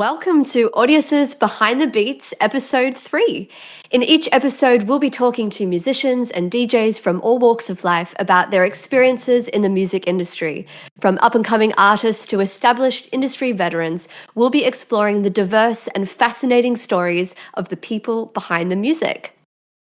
Welcome to Audius Behind the Beats, episode 3. In each episode, we'll be talking to musicians and DJs from all walks of life about their experiences in the music industry. From up-and-coming artists to established industry veterans, we'll be exploring the diverse and fascinating stories of the people behind the music.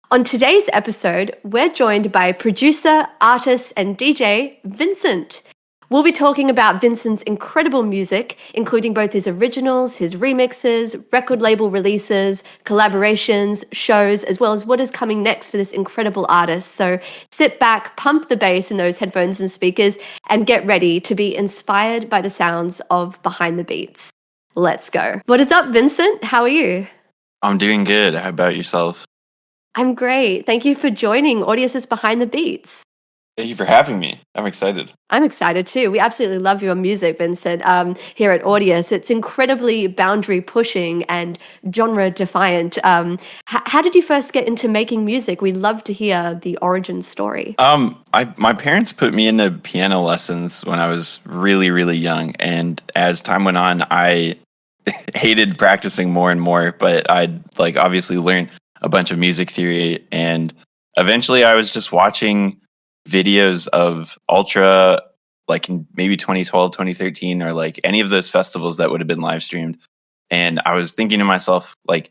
On today's episode, we're joined by producer, artist, and DJ Vincent. We'll be talking about Vincent's incredible music, including both his originals, his remixes, record label releases, collaborations, shows, as well as what is coming next for this incredible artist. So sit back, pump the bass in those headphones and speakers, and get ready to be inspired by the sounds of Behind the Beats. Let's go. What is up, Vincent? How are you? I'm doing good. How about yourself? I'm great. Thank you for joining Audius Behind the Beats. Thank you for having me. I'm excited. I'm excited too. We absolutely love your music, Vincent, here at Audius. It's incredibly boundary pushing and genre defiant. How did you first get into making music? We'd love to hear the origin story. My parents put me into piano lessons when I was really, really young. And as time went on, I hated practicing more and more, but I'd obviously learned a bunch of music theory. And eventually I was just watching videos of Ultra, in maybe 2012, 2013, or any of those festivals that would have been live streamed. And I was thinking to myself, I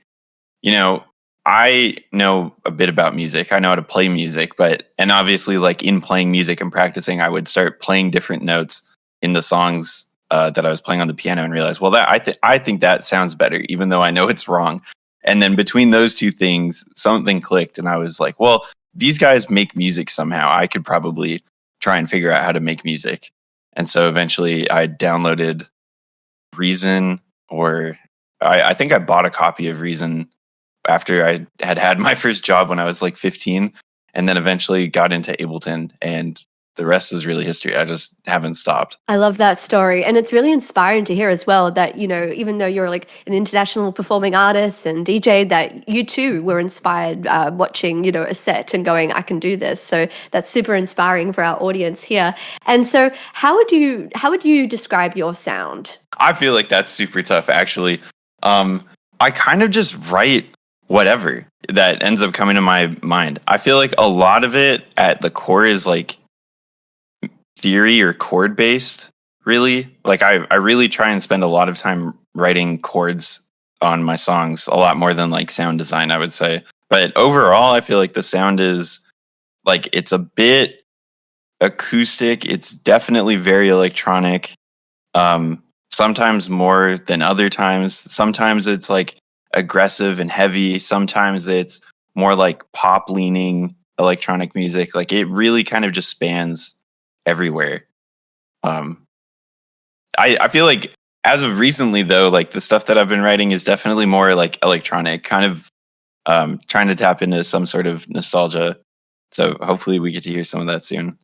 know a bit about music. I know how to play music, and obviously in playing music and practicing, I would start playing different notes in the songs that I was playing on the piano and realize, well, I think that sounds better, even though I know it's wrong. And then between those two things, something clicked and I was like, well, these guys make music somehow. I could probably try and figure out how to make music. And so eventually I downloaded Reason, or I think I bought a copy of Reason after I had my first job when I was 15, and then eventually got into Ableton, and the rest is really history. I just haven't stopped. I love that story. And it's really inspiring to hear as well that, even though you're an international performing artist and DJ, that you too were inspired watching, a set and going, I can do this. So that's super inspiring for our audience here. And so how would you describe your sound? I feel like that's super tough, actually. I kind of just write whatever that ends up coming to my mind. I feel like a lot of it at the core is theory or chord based, really. I really try and spend a lot of time writing chords on my songs, a lot more than sound design, I would say. But overall, I feel like the sound is it's a bit acoustic. It's definitely very electronic. Sometimes more than other times. Sometimes it's aggressive and heavy. Sometimes it's more pop leaning electronic music. It really kind of just spans everywhere. I feel like as of recently though, the stuff that I've been writing is definitely more electronic, kind of trying to tap into some sort of nostalgia. So hopefully we get to hear some of that soon.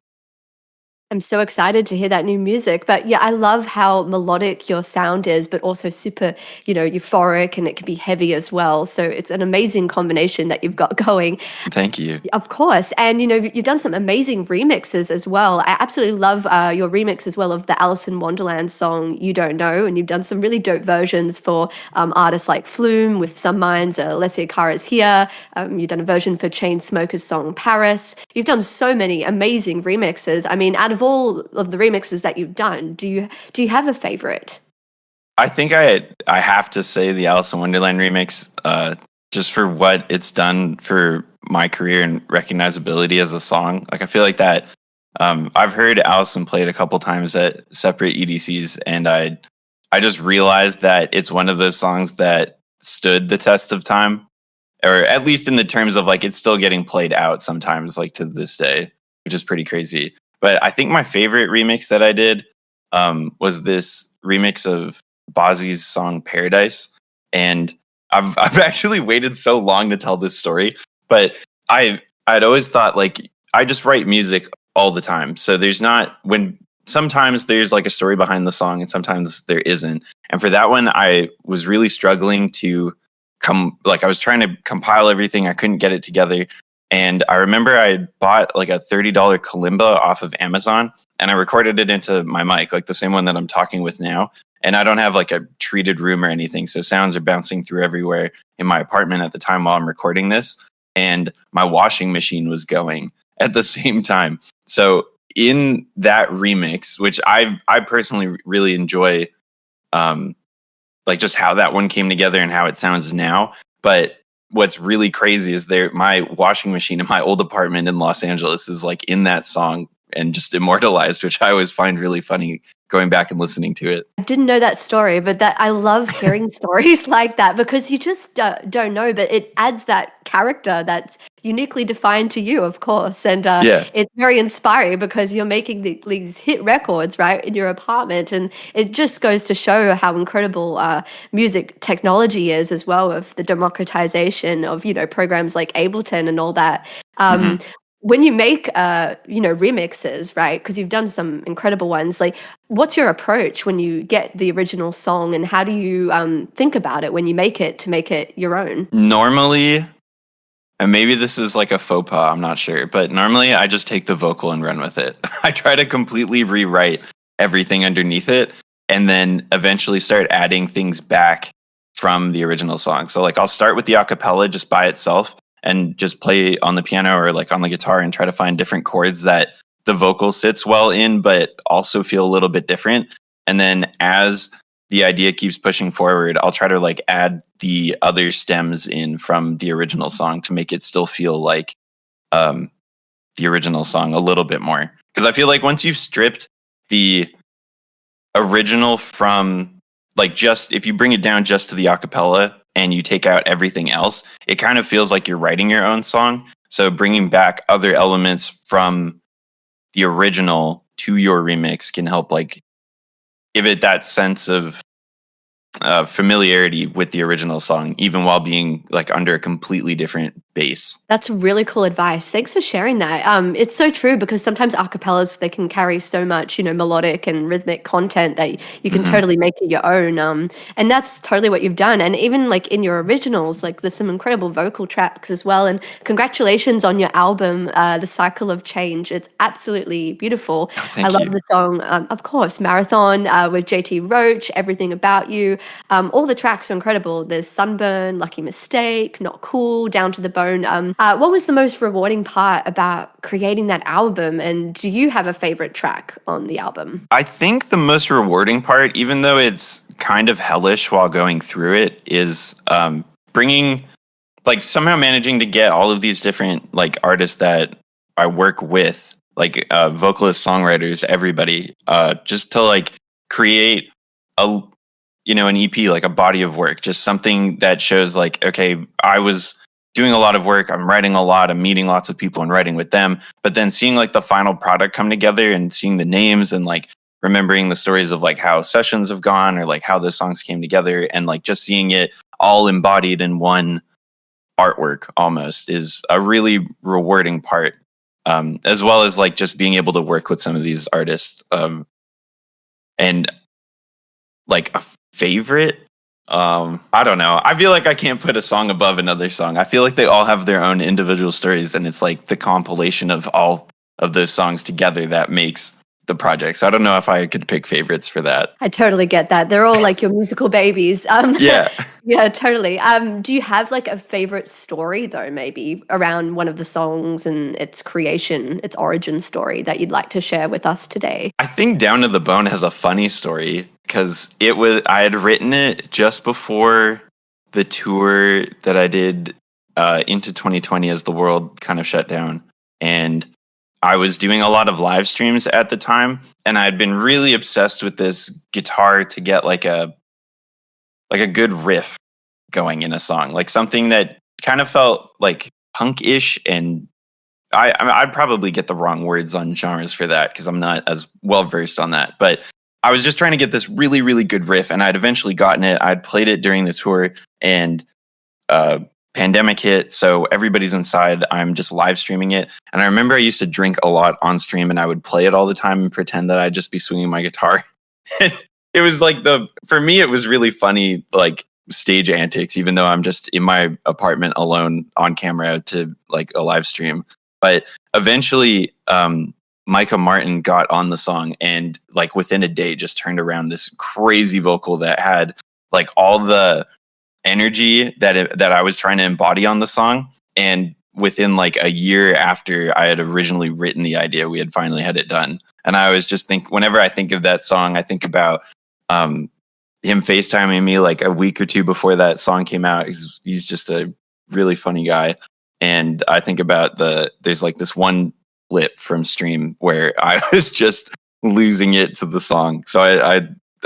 I'm so excited to hear that new music. But yeah, I love how melodic your sound is, but also super, euphoric, and it can be heavy as well. So it's an amazing combination that you've got going. Thank you. Of course. And, you've done some amazing remixes as well. I absolutely love your remix as well of the Alice in Wonderland song, You Don't Know. And you've done some really dope versions for artists like Flume with Some Minds, Alessia Cara's Here. You've done a version for Chainsmokers' song Paris. You've done so many amazing remixes. I mean, out of all of the remixes that you've done, do you have a favorite? I think I have to say the Alice in Wonderland remix, just for what it's done for my career and recognizability as a song. I feel like that. I've heard Allison play it a couple times at separate EDCs, and I just realized that it's one of those songs that stood the test of time, or at least in the terms of it's still getting played out sometimes, to this day, which is pretty crazy. But I think my favorite remix that I did was this remix of Bozzy's song Paradise. And I've actually waited so long to tell this story, but I'd always thought I just write music all the time. So sometimes there's a story behind the song and sometimes there isn't. And for that one, I was really struggling to I was trying to compile everything. I couldn't get it together. And I remember I bought a $30 kalimba off of Amazon, and I recorded it into my mic, the same one that I'm talking with now. and I don't have like a treated room or anything, so sounds are bouncing through everywhere in my apartment at the time while I'm recording this, and my washing machine was going at the same time. So in that remix, which I personally really enjoy, like just how that one came together and how it sounds now. But what's really crazy is my washing machine in my old apartment in Los Angeles is like in that song and just immortalized, which I always find really funny going back and listening to it. I didn't know that story, but that I love hearing stories like that because you just don't know, but it adds that character that's uniquely defined to you, of course. And Yeah. it's very inspiring because you're making these hit records, right, in your apartment. And it just goes to show how incredible music technology is as well, of the democratization of, programs like Ableton and all that. When you make remixes, right, because you've done some incredible ones, like what's your approach when you get the original song, and how do you think about it when you make it to make it your own? Normally, and maybe this is like a faux pas, I'm not sure, but normally I just take the vocal and run with it. I try to completely rewrite everything underneath it and then eventually start adding things back from the original song. So like I'll start with the acapella just by itself and just play on the piano or like on the guitar and try to find different chords that the vocal sits well in, but also feel a little bit different. And then as the idea keeps pushing forward, I'll try to like add the other stems in from the original song to make it still feel like the original song a little bit more. Because I feel like once you've stripped the original from like just if you bring it down just to the acapella and you take out everything else, it kind of feels like you're writing your own song. So bringing back other elements from the original to your remix can help like give it that sense of familiarity with the original song, even while being like under a completely different bass. That's really cool advice. Thanks for sharing that. It's so true because sometimes acapellas, they can carry so much, melodic and rhythmic content that you can totally make it your own. And that's totally what you've done. And even like in your originals, like there's some incredible vocal tracks as well. And congratulations on your album, The Cycle of Change. It's absolutely beautiful. Oh, thank I love you. the song, of course, Marathon with JT Roach, Everything About You. All the tracks are incredible. There's Sunburn, Lucky Mistake, Not Cool, Down to the Bone. What was the most rewarding part about creating that album? And do you have a favorite track on the album? I think the most rewarding part, even though it's kind of hellish while going through it, is bringing, like somehow managing to get all of these different like artists that I work with, like vocalists, songwriters, everybody, just to like create an EP, like a body of work, just something that shows like, okay, I was doing a lot of work, I'm writing a lot, I'm meeting lots of people and writing with them, but then seeing like the final product come together and seeing the names and like remembering the stories of like how sessions have gone or like how the songs came together and like just seeing it all embodied in one artwork almost is a really rewarding part, as well as like just being able to work with some of these artists, and like a favorite, I don't know, I feel like I can't put a song above another song. I feel like they all have their own individual stories and it's like the compilation of all of those songs together that makes the project. So I don't know if I could pick favorites for that. I totally get that. They're all like your musical babies. Yeah. Yeah, totally. Do you have like a favorite story though, maybe around one of the songs and its creation, its origin story that you'd like to share with us today? I think Down to the Bone has a funny story because I had written it just before the tour that I did into 2020 as the world kind of shut down. And I was doing a lot of live streams at the time, and I had been really obsessed with this guitar to get like a good riff going in a song, like something that kind of felt like punk-ish. And I'd probably get the wrong words on genres for that because I'm not as well versed on that. But I was just trying to get this really, really good riff, and I'd eventually gotten it. I'd played it during the tour, and pandemic hit, so everybody's inside. I'm just live streaming it. And I remember I used to drink a lot on stream and I would play it all the time and pretend that I'd just be swinging my guitar. It was like for me, it was really funny, like stage antics, even though I'm just in my apartment alone on camera to like a live stream. But eventually, Micah Martin got on the song and like within a day just turned around this crazy vocal that had like all the energy that I was trying to embody on the song. And within like a year after I had originally written the idea, we had finally had it done. And I always just think, whenever I think of that song, I think about him FaceTiming me like a week or two before that song came out. He's just a really funny guy. And I think about there's like this one clip from Stream where I was just losing it to the song. So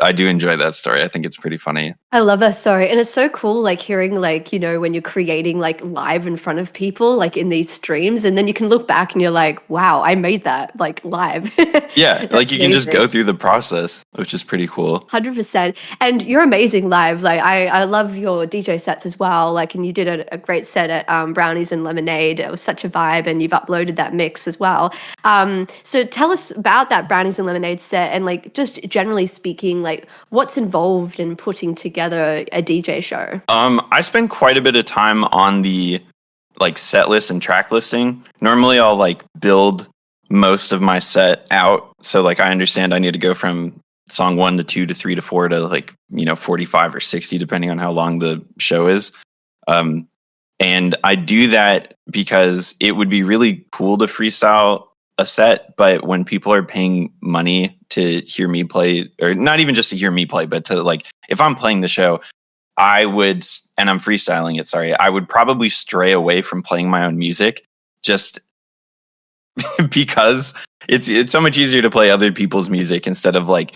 I do enjoy that story. I think it's pretty funny. I love that story. And it's so cool, like hearing, like, when you're creating like live in front of people, like in these streams, and then you can look back and you're like, wow, I made that like live. Yeah, like you can just go through the process, which is pretty cool. 100%. And you're amazing live. Like I love your DJ sets as well. Like, and you did a great set at Brownies and Lemonade. It was such a vibe, and you've uploaded that mix as well. So tell us about that Brownies and Lemonade set, and like just generally speaking, like what's involved in putting together a DJ show? I spend quite a bit of time on the like set list and track listing. Normally I'll like build most of my set out. So like I understand I need to go from song 1 to 2 to 3 to 4 to like, 45 or 60, depending on how long the show is. And I do that because it would be really cool to freestyle a set, but when people are paying money to hear me play, or not even just to hear me play, but to like, if I'm playing the show, I would, and I'm freestyling it, sorry, I would probably stray away from playing my own music just because it's so much easier to play other people's music instead of like,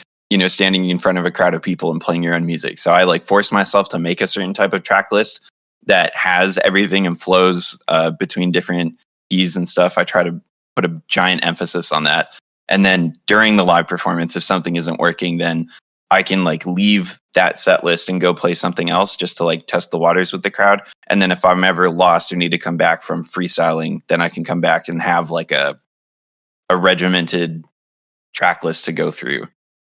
standing in front of a crowd of people and playing your own music. So I like force myself to make a certain type of track list that has everything and flows between different keys and stuff. I try to put a giant emphasis on that. And then during the live performance, if something isn't working, then I can like leave that set list and go play something else just to like test the waters with the crowd. And then if I'm ever lost or need to come back from freestyling, then I can come back and have like a regimented track list to go through.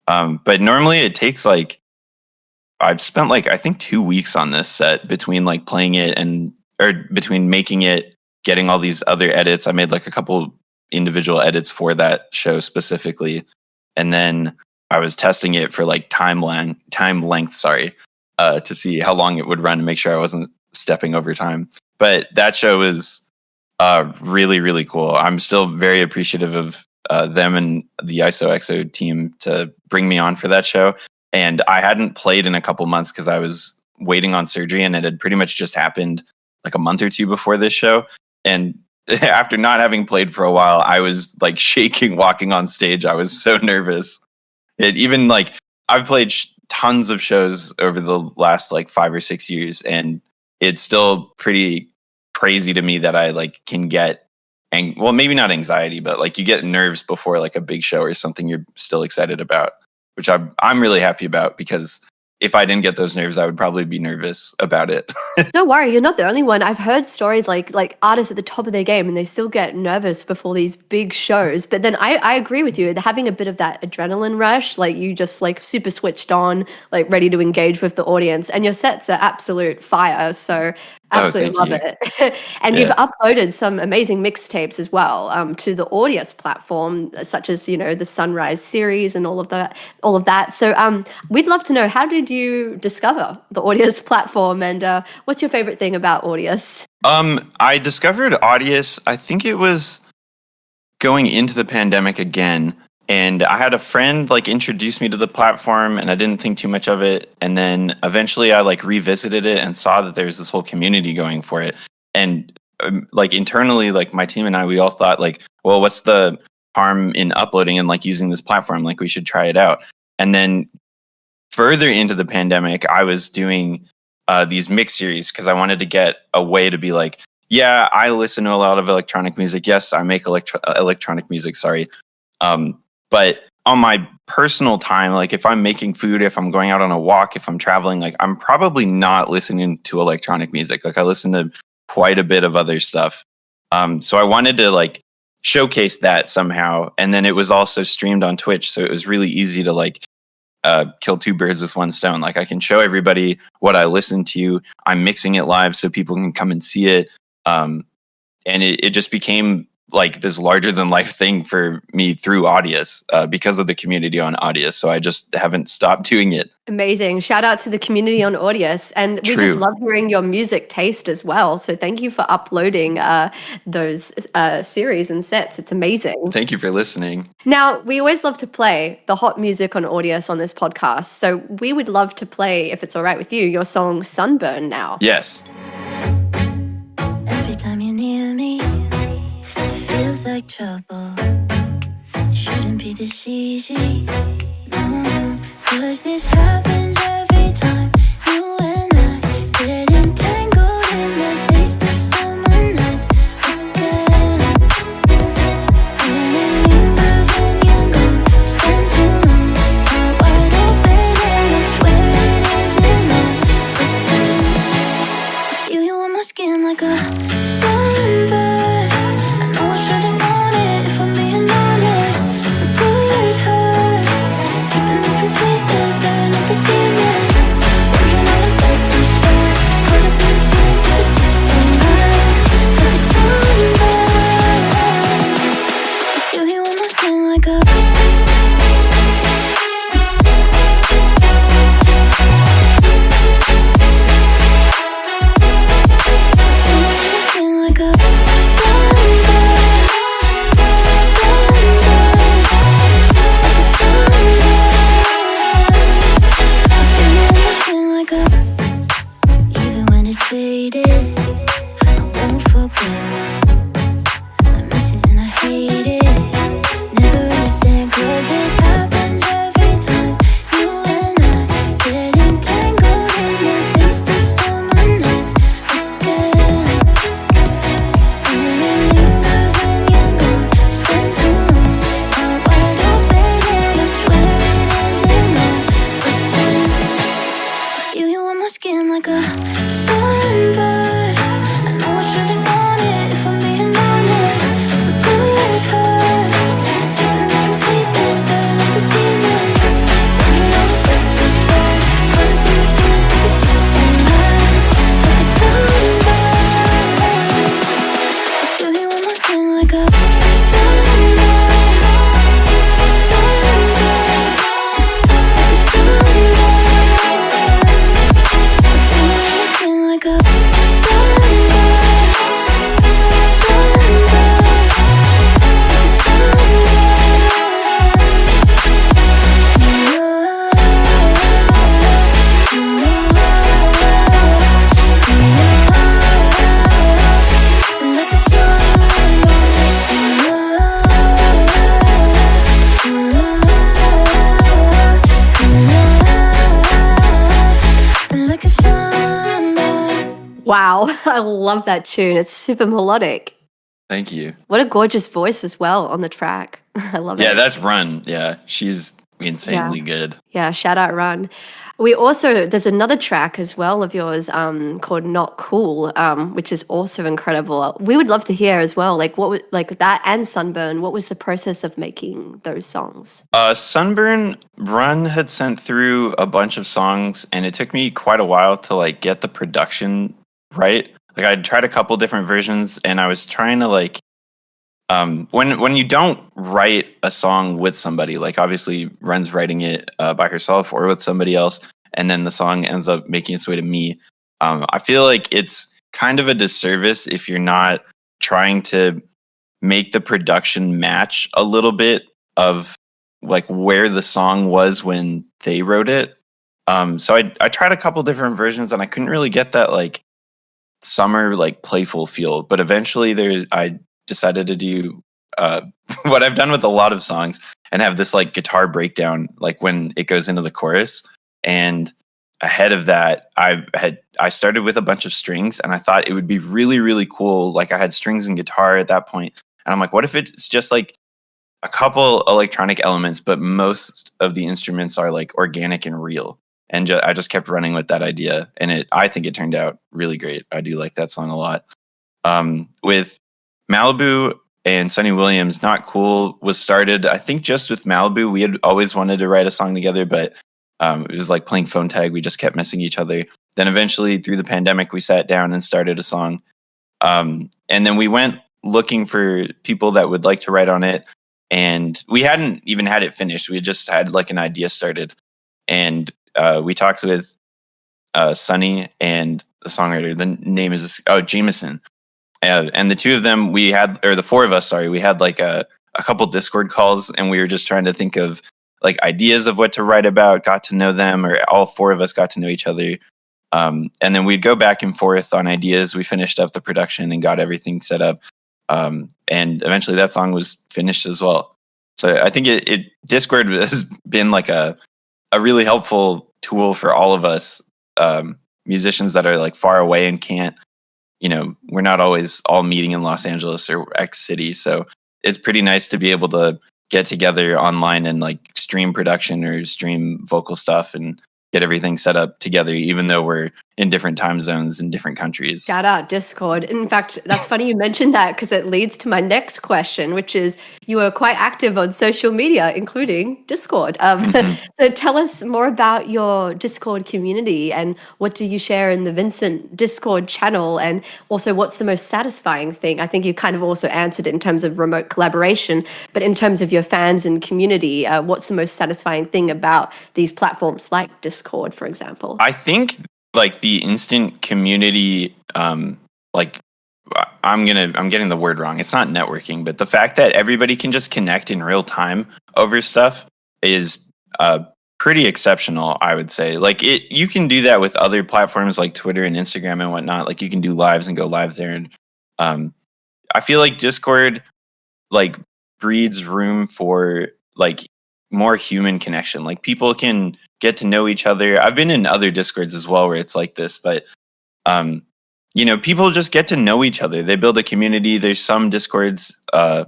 But normally it takes like, I've spent like, I think 2 weeks on this set between like playing it or between making it, getting all these other edits. I made like a couple individual edits for that show specifically. And then I was testing it for like time length, to see how long it would run to make sure I wasn't stepping over time. But that show is really, really cool. I'm still very appreciative of them and the ISOXO team to bring me on for that show. And I hadn't played in a couple months because I was waiting on surgery, and it had pretty much just happened like a month or two before this show. And after not having played for a while, I was like shaking walking on stage. I was so nervous. It even like I've played tons of shows over the last like 5 or 6 years, and it's still pretty crazy to me that I like can get, and well, maybe not anxiety, but like you get nerves before like a big show or something you're still excited about, which I'm really happy about, because if I didn't get those nerves, I would probably be nervous about it. Don't worry, you're not the only one. I've heard stories like artists at the top of their game and they still get nervous before these big shows. But then I agree with you. Having a bit of that adrenaline rush, like you just like super switched on, like ready to engage with the audience. And your sets are absolute fire. So absolutely love it. And you've uploaded some amazing mixtapes as well to the Audius platform, such as, the Sunrise series and all of that. So we'd love to know, how did you discover the Audius platform, and what's your favorite thing about Audius? I discovered Audius, I think it was going into the pandemic again. And I had a friend like introduce me to the platform, and I didn't think too much of it. And then eventually I like revisited it and saw that there's this whole community going for it. And like internally, like my team and I, we all thought like, well, what's the harm in uploading and like using this platform? Like we should try it out. And then further into the pandemic, I was doing these mix series because I wanted to get a way to be like, yeah, I listen to a lot of electronic music. Yes, I make electronic music. Sorry. But on my personal time, like if I'm making food, if I'm going out on a walk, if I'm traveling, like I'm probably not listening to electronic music. Like I listen to quite a bit of other stuff. So I wanted to like showcase that somehow. And then it was also streamed on Twitch. So it was really easy to like kill two birds with one stone. Like I can show everybody what I listen to. I'm mixing it live so people can come and see it. And it just became like this larger than life thing for me through Audius because of the community on Audius. So I just haven't stopped doing it. Amazing. Shout out to the community on Audius. And we just True. love hearing your music taste as well. So thank you for uploading those series and sets. It's amazing. Thank you for listening. Now, we always love to play the hot music on Audius on this podcast. So we would love to play, if it's all right with you, your song Sunburn now. Yes. Every time you're near me, it feels like trouble. It shouldn't be this easy. No, 'cause this happens every time you and I get entangled in the taste of summer nights again. And it lingers when you're gone, spend too long out wide open, and I swear it isn't wrong. But then I feel you on my skin like a sunburn. I know I shouldn't want it if I'm being honest. It's a good hurt, keeping me from sleeping, staring at the ceiling, wondering how I let this work. Caught up in the feelings, but they just don't last. Like a sunburn, I feel you on my skin like a. Even when it's faded, I won't forget. I miss it and I hate it. Never understand 'cause this happens every time you and I get entangled in the taste of summer nights again. And it lingers when you're gone, spend too long out wide open, and I swear it isn't wrong. But then I feel you on my skin like a sunburn. I know I shouldn't want it if I'm being honest. It's a good hurt, keeping me from sleeping, staring at the ceiling, wondering how I let this work. Caught up in the feelings, but they just don't last. Like a sunburn, I feel you on my skin like a sunburn. Sunburn, like a sunburn. Like a Wow. I love that tune. It's super melodic. Thank you. What a gorgeous voice as well on the track. I love it. Yeah, that's Run. Yeah, she's insanely good. Yeah, shout out Run. We also, there's another track as well of yours called Not Cool, which is also incredible. We would love to hear as well, like like that and Sunburn, what was the process of making those songs? Sunburn, Run had sent through a bunch of songs, and it took me quite a while to like get the production right. Like I tried a couple different versions, and I was trying to like when you don't write a song with somebody, like obviously Run's writing it by herself or with somebody else, and then the song ends up making its way to me. I feel like it's kind of a disservice if you're not trying to make the production match a little bit of like where the song was when they wrote it. So I tried a couple different versions, and I couldn't really get that like summer like playful feel. But eventually, I decided to do what I've done with a lot of songs and have this like guitar breakdown, like when it goes into the chorus. And ahead of that, I started with a bunch of strings, and I thought it would be really, really cool. Like I had strings and guitar at that point, and I'm like, what if it's just like a couple electronic elements, but most of the instruments are like organic and real. And I just kept running with that idea, and I think it turned out really great. I do like that song a lot. With Malibu and Sonny Williams, Not Cool was started, I think, just with Malibu. We had always wanted to write a song together, but it was like playing phone tag. We just kept missing each other. Then eventually, through the pandemic, we sat down and started a song. And then we went looking for people that would like to write on it, and we hadn't even had it finished. We just had like an idea started, and we talked with Sonny and the songwriter. The name is Jameson, and the two of them the four of us, sorry, we had like a couple Discord calls, and we were just trying to think of like ideas of what to write about. Got to know them, or all four of us got to know each other. And then we'd go back and forth on ideas. We finished up the production and got everything set up. And eventually that song was finished as well. So I think Discord has been like a really helpful tool for all of us, musicians that are like far away and can't, we're not always all meeting in Los Angeles or X city. So it's pretty nice to be able to get together online and like stream production or stream vocal stuff and get everything set up together, even though we're in different time zones in different countries. Shout out Discord. In fact, that's funny you mentioned that, because it leads to my next question, which is you are quite active on social media, including Discord. So tell us more about your Discord community, and what do you share in the Vincent Discord channel, and also what's the most satisfying thing? I think you kind of also answered it in terms of remote collaboration, but in terms of your fans and community, what's the most satisfying thing about these platforms like Discord, for example? I think like the instant community, like I'm getting the word wrong. It's not networking, but the fact that everybody can just connect in real time over stuff is pretty exceptional, I would say. Like you can do that with other platforms like Twitter and Instagram and whatnot. Like you can do lives and go live there. And I feel like Discord like breeds room for like more human connection. Like people can get to know each other. I've been in other Discords as well where it's like this, but people just get to know each other. They build a community. There's some Discords. I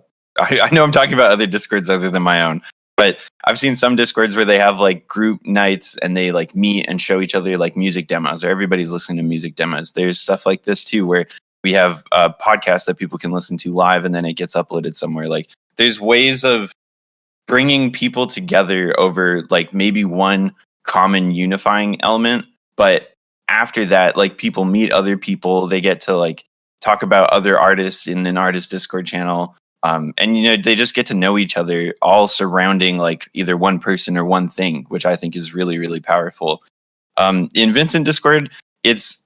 know I'm talking about other Discords other than my own, but I've seen some Discords where they have like group nights and they like meet and show each other like music demos, or everybody's listening to music demos. There's stuff like this too, where we have podcasts that people can listen to live and then it gets uploaded somewhere. Like there's ways of bringing people together over like maybe one common unifying element, but after that, like people meet other people, they get to like talk about other artists in an artist Discord channel, and they just get to know each other, all surrounding like either one person or one thing, which I think is really, really powerful. In Vincent Discord, it's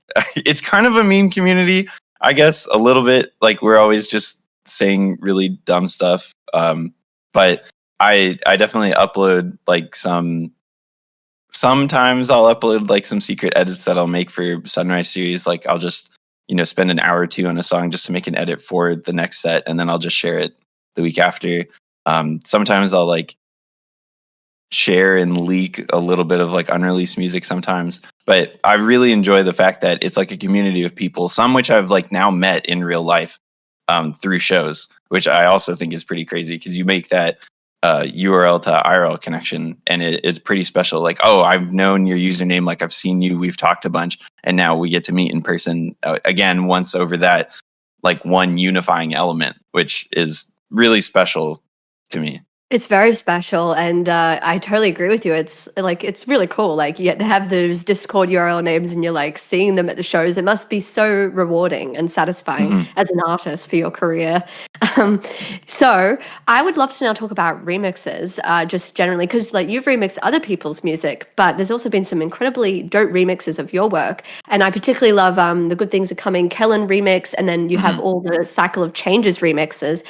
kind of a meme community, I guess, a little bit. Like we're always just saying really dumb stuff, but I definitely upload like sometimes I'll upload like some secret edits that I'll make for Sunrise series. Like I'll just, spend an hour or two on a song just to make an edit for the next set. And then I'll just share it the week after. Sometimes I'll like share and leak a little bit of like unreleased music sometimes, but I really enjoy the fact that it's like a community of people, some which I've like now met in real life, through shows, which I also think is pretty crazy because you make that URL to IRL connection, and it is pretty special. Like, oh, I've known your username, like I've seen you, we've talked a bunch, and now we get to meet in person again once over that like one unifying element, which is really special to me. It's very special, and I totally agree with you. It's really cool. Like you have those Discord URL names, and you're like seeing them at the shows. It must be so rewarding and satisfying as an artist for your career. So I would love to now talk about remixes, just generally, because like you've remixed other people's music, but there's also been some incredibly dope remixes of your work, and I particularly love the Good Things Are Coming Cullen remix, and then you have all the Cycle of Changes remixes.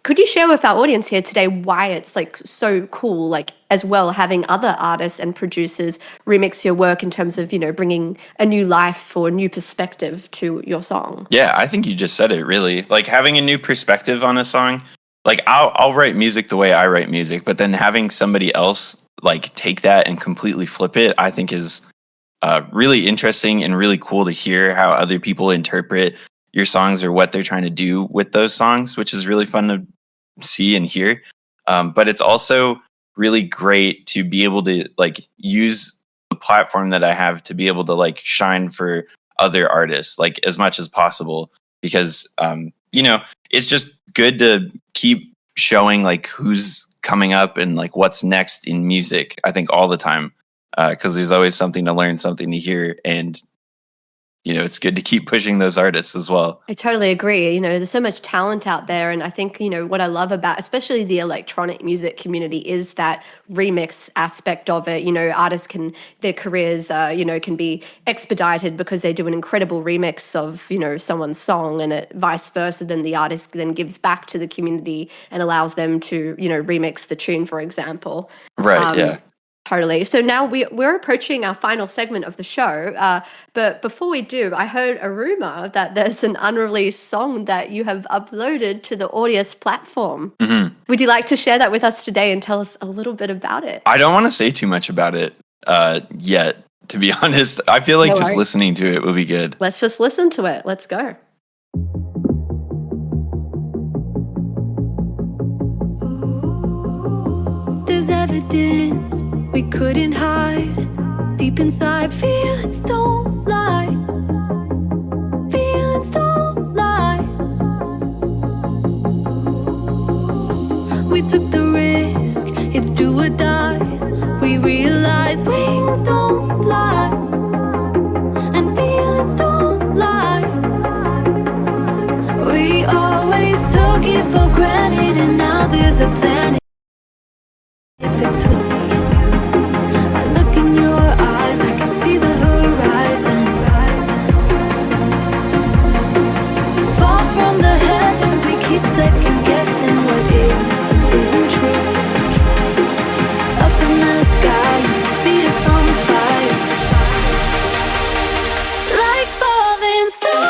Could you share with our audience here today why it's like so cool, like as well having other artists and producers remix your work in terms of, bringing a new life or a new perspective to your song? Yeah, I think you just said it really. Like having a new perspective on a song. Like I'll write music the way I write music, but then having somebody else like take that and completely flip it, I think is really interesting and really cool to hear how other people interpret your songs or what they're trying to do with those songs, which is really fun to see and hear. But it's also really great to be able to like use the platform that I have to be able to like shine for other artists like as much as possible, because it's just good to keep showing like who's coming up and like what's next in music, I think all the time, because there's always something to learn, something to hear, and it's good to keep pushing those artists as well. I totally agree. There's so much talent out there. And I think, what I love about especially the electronic music community is that remix aspect of it. Artists their careers, can be expedited because they do an incredible remix of, someone's song, and vice versa. Then the artist then gives back to the community and allows them to, remix the tune, for example. Right, yeah. Totally. So now we're approaching our final segment of the show. But before we do, I heard a rumor that there's an unreleased song that you have uploaded to the Audius platform. Mm-hmm. Would you like to share that with us today and tell us a little bit about it? I don't want to say too much about it yet, to be honest. I feel like just listening to it would be good. Let's just listen to it. Let's go. There's evidence we couldn't hide. Deep inside, feelings don't lie. Feelings don't lie. We took the risk, it's do or die. We realize wings don't fly, and feelings don't lie. We always took it for granted, and now there's a planet between me and you. I look in your eyes, I can see the horizon. Far from the heavens, we keep second guessing what is and isn't true. Up in the sky, you can see us on fire, like falling stars.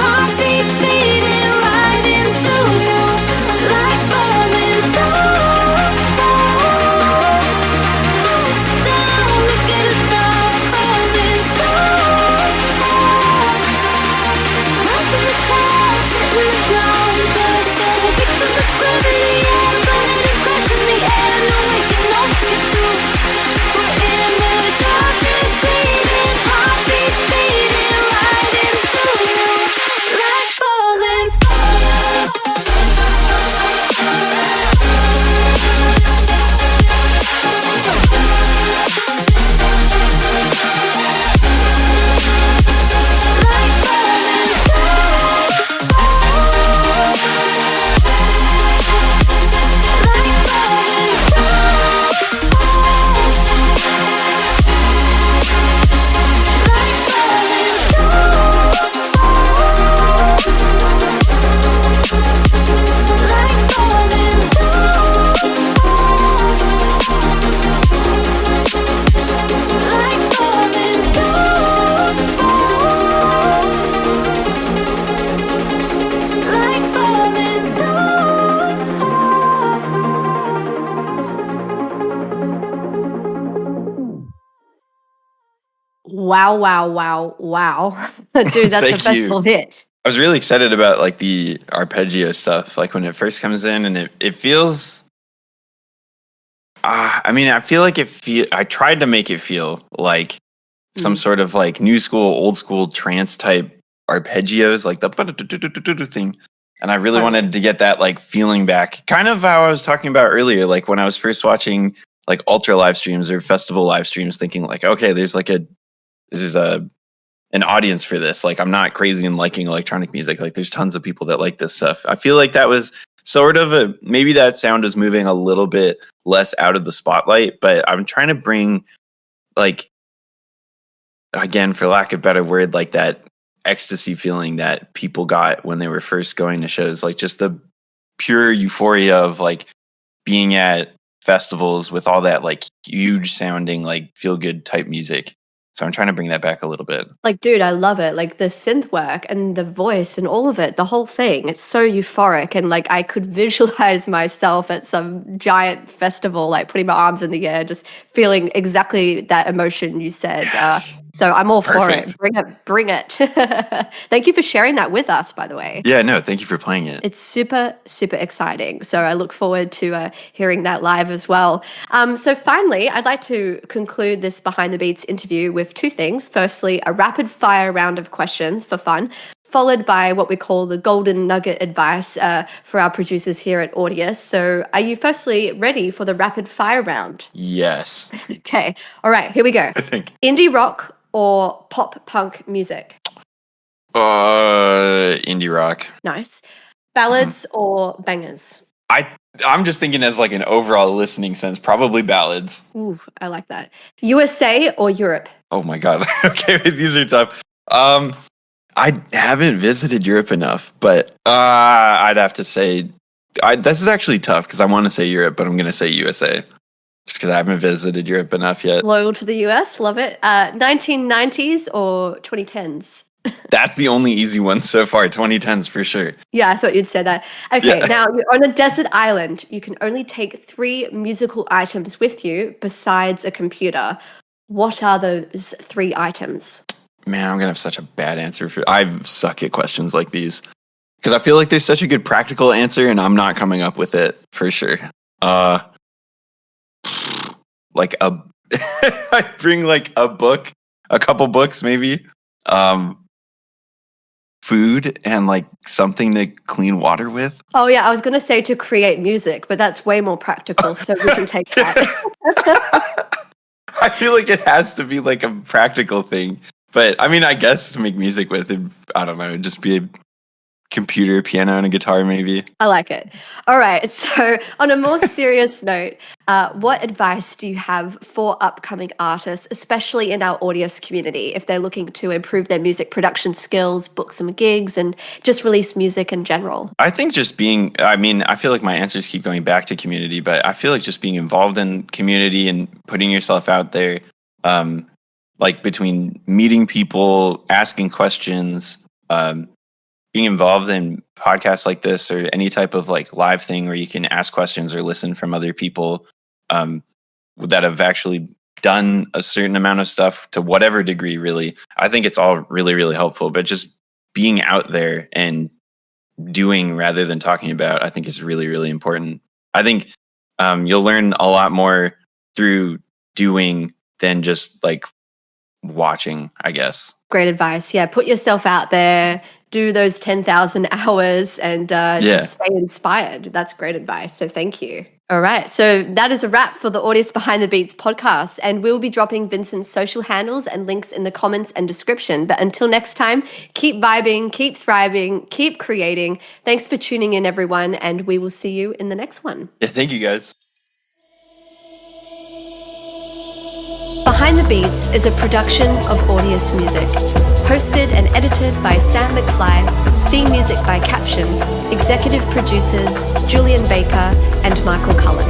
Heartbeat Wow, wow, wow, wow. Dude, that's a Thank you. festival hit. I was really excited about like the arpeggio stuff, like when it first comes in, and it feels. I mean, I feel like I tried to make it feel like some sort of like new school, old school trance type arpeggios, like the thing. And I really wanted to get that like feeling back, kind of how I was talking about earlier, like when I was first watching like ultra live streams or festival live streams, thinking like, okay, there's an audience for this. Like, I'm not crazy in liking electronic music. Like, there's tons of people that like this stuff. I feel like that was sort of maybe that sound is moving a little bit less out of the spotlight, but I'm trying to bring, like, again, for lack of a better word, like that ecstasy feeling that people got when they were first going to shows, like just the pure euphoria of like being at festivals with all that like huge sounding, like feel good type music. So I'm trying to bring that back a little bit. Like, dude, I love it. Like the synth work and the voice and all of it, the whole thing. It's so euphoric. And like, I could visualize myself at some giant festival, like putting my arms in the air, just feeling exactly that emotion you said. Yes. So I'm all Perfect. for it. Bring it. Thank you for sharing that with us, by the way. Yeah, no, thank you for playing it. It's super, super exciting. So I look forward to hearing that live as well. So finally, I'd like to conclude this Behind the Beats interview with two things. Firstly, a rapid fire round of questions for fun, followed by what we call the golden nugget advice for our producers here at Audius. So are you firstly ready for the rapid fire round? Yes. Okay. All right, here we go. I think. Indie rock or pop punk music? Indie rock. Nice. Ballads or bangers? I'm just thinking as like an overall listening sense, probably ballads. Ooh, I like that. USA or Europe? Oh my god. Okay, these are tough. I haven't visited Europe enough, but I'd have to say this is actually tough because I want to say Europe, but I'm going to say USA. Just because I haven't visited Europe enough yet. Loyal to the US, love it. 1990s or 2010s? That's the only easy one so far. 2010s for sure. Yeah, I thought you'd say that. Okay, Yeah. now you're on a desert island. You can only take 3 musical items with you besides a computer. What are those 3 items? Man, I'm going to have such a bad answer for. I suck at questions like these because I feel like there's such a good practical answer and I'm not coming up with it for sure. Like I bring like a book, a couple books maybe, food and like something to clean water with. Oh yeah, I was going to say to create music, but that's way more practical, so we can take that. I feel like it has to be like a practical thing, but I mean, I guess to make music with it, I don't know, it'd just be a computer, piano, and a guitar maybe. I like it. All right. So on a more serious note, what advice do you have for upcoming artists, especially in our Audius community, if they're looking to improve their music production skills, book some gigs, and just release music in general? I think just I feel like my answers keep going back to community, but I feel like just being involved in community and putting yourself out there, like between meeting people, asking questions, being involved in podcasts like this or any type of like live thing where you can ask questions or listen from other people that have actually done a certain amount of stuff to whatever degree, really. I think it's all really, really helpful, but just being out there and doing rather than talking about, I think is really, really important. I think you'll learn a lot more through doing than just like watching, I guess. Great advice. Yeah, put yourself out there, do those 10,000 hours and just stay inspired. That's great advice. So thank you. All right. So that is a wrap for the Audius Behind the Beats podcast. And we'll be dropping Vincent's social handles and links in the comments and description. But until next time, keep vibing, keep thriving, keep creating. Thanks for tuning in, everyone. And we will see you in the next one. Yeah, thank you guys. Behind the Beats is a production of Audius Music. Hosted and edited by Sam McFly, theme music by Capshun, executive producers Julian Baker and Michael Cullen.